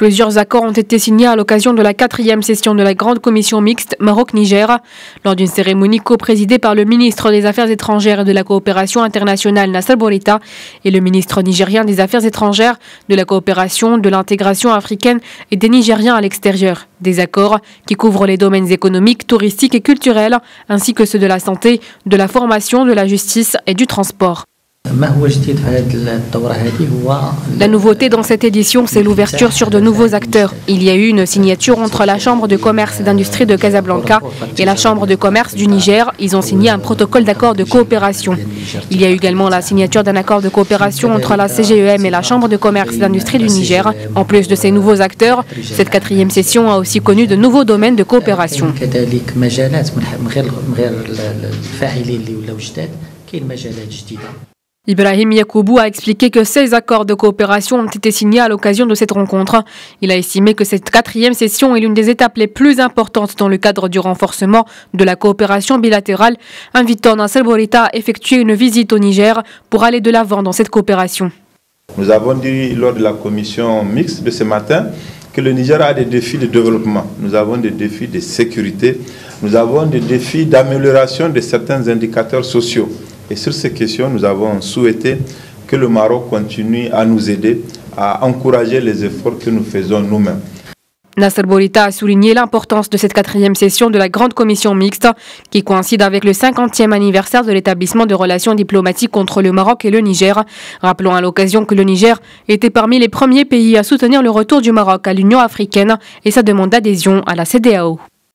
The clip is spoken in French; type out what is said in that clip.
Plusieurs accords ont été signés à l'occasion de la 4e session de la Grande Commission mixte Maroc-Niger, lors d'une cérémonie co-présidée par le ministre des Affaires étrangères et de la Coopération internationale Nasser Bourita et le ministre nigérien des Affaires étrangères, de la coopération, de l'intégration africaine et des Nigériens à l'extérieur. Des accords qui couvrent les domaines économiques, touristiques et culturels, ainsi que ceux de la santé, de la formation, de la justice et du transport. La nouveauté dans cette édition, c'est l'ouverture sur de nouveaux acteurs. Il y a eu une signature entre la Chambre de commerce et d'industrie de Casablanca et la Chambre de commerce du Niger. Ils ont signé un protocole d'accord de coopération. Il y a eu également la signature d'un accord de coopération entre la CGEM et la Chambre de commerce et d'industrie du Niger. En plus de ces nouveaux acteurs, cette 4e session a aussi connu de nouveaux domaines de coopération. Ibrahim Yacoubou a expliqué que 16 accords de coopération ont été signés à l'occasion de cette rencontre. Il a estimé que cette 4e session est l'une des étapes les plus importantes dans le cadre du renforcement de la coopération bilatérale, invitant Nasser Bourita à effectuer une visite au Niger pour aller de l'avant dans cette coopération. Nous avons dit lors de la commission mixte de ce matin que le Niger a des défis de développement. Nous avons des défis de sécurité, nous avons des défis d'amélioration de certains indicateurs sociaux. Et sur ces questions, nous avons souhaité que le Maroc continue à nous aider, à encourager les efforts que nous faisons nous-mêmes. Nasser Bourita a souligné l'importance de cette 4e session de la Grande Commission mixte, qui coïncide avec le 50e anniversaire de l'établissement de relations diplomatiques entre le Maroc et le Niger. Rappelons à l'occasion que le Niger était parmi les premiers pays à soutenir le retour du Maroc à l'Union africaine et sa demande d'adhésion à la CEDEAO.